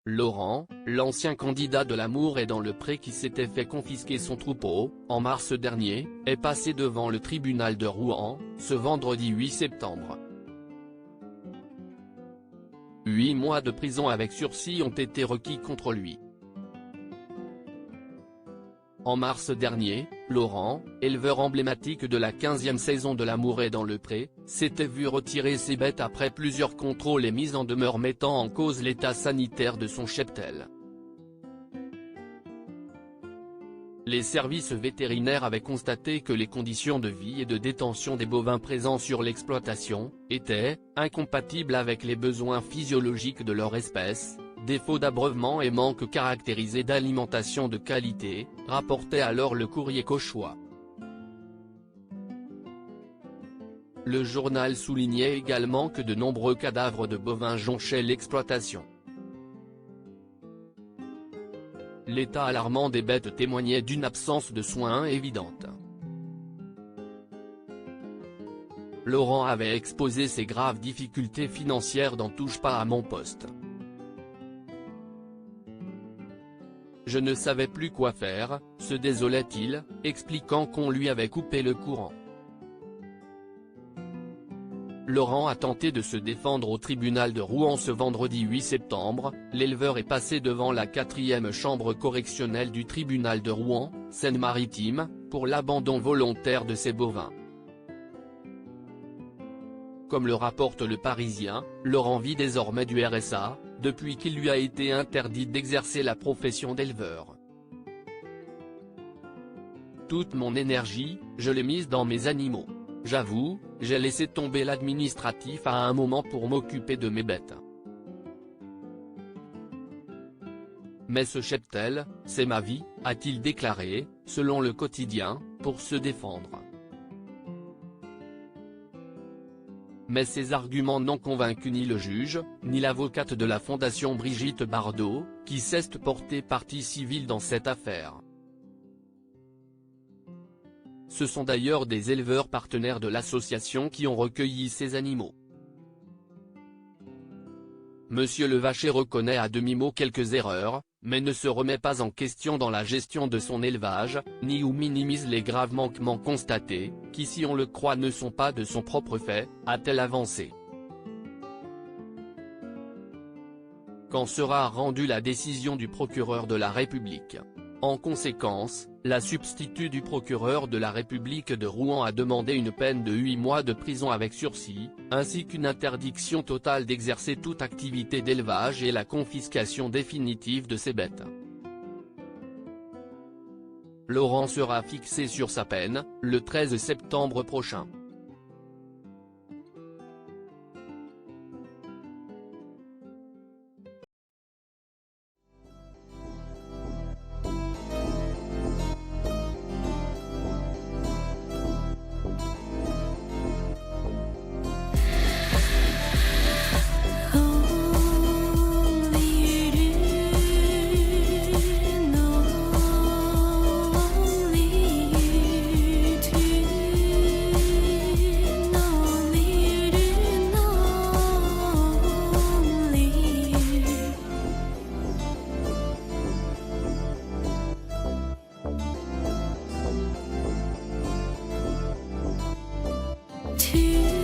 Laurent, l'ancien candidat de l'Amour est dans le Pré qui s'était fait confisquer son troupeau, en mars dernier, est passé devant le tribunal de Rouen, ce vendredi 8 septembre. 8 mois de prison avec sursis ont été requis contre lui. En mars dernier, Laurent, éleveur emblématique de la 15e saison de l'Amour est dans le Pré, s'était vu retirer ses bêtes après plusieurs contrôles et mises en demeure mettant en cause l'état sanitaire de son cheptel. Les services vétérinaires avaient constaté que les conditions de vie et de détention des bovins présents sur l'exploitation étaient incompatibles avec les besoins physiologiques de leur espèce. Défaut d'abreuvement et manque caractérisé d'alimentation de qualité, rapportait alors le courrier cauchois. Le journal soulignait également que de nombreux cadavres de bovins jonchaient l'exploitation. L'état alarmant des bêtes témoignait d'une absence de soins évidente. Laurent avait exposé ses graves difficultés financières dans Touche pas à mon poste. Je ne savais plus quoi faire, se désolait-il, expliquant qu'on lui avait coupé le courant. Laurent a tenté de se défendre au tribunal de Rouen ce vendredi 8 septembre, l'éleveur est passé devant la 4e chambre correctionnelle du tribunal de Rouen, Seine-Maritime, pour l'abandon volontaire de ses bovins. Comme le rapporte Le Parisien, Laurent vit désormais du RSA, depuis qu'il lui a été interdit d'exercer la profession d'éleveur. Toute mon énergie, je l'ai mise dans mes animaux. J'avoue, j'ai laissé tomber l'administratif à un moment pour m'occuper de mes bêtes. Mais ce cheptel, c'est ma vie, a-t-il déclaré, selon Le Quotidien, pour se défendre. Mais ces arguments n'ont convaincu ni le juge, ni l'avocate de la Fondation Brigitte Bardot, qui s'est portée partie civile dans cette affaire. Ce sont d'ailleurs des éleveurs partenaires de l'association qui ont recueilli ces animaux. Monsieur Levacher reconnaît à demi-mot quelques erreurs, mais ne se remet pas en question dans la gestion de son élevage, ni ou minimise les graves manquements constatés, qui si on le croit ne sont pas de son propre fait, a-t-elle avancé. Quand sera rendue la décision du procureur de la République? En conséquence, la substitut du procureur de la République de Rouen a demandé une peine de 8 mois de prison avec sursis, ainsi qu'une interdiction totale d'exercer toute activité d'élevage et la confiscation définitive de ses bêtes. Laurent sera fixé sur sa peine, le 13 septembre prochain. To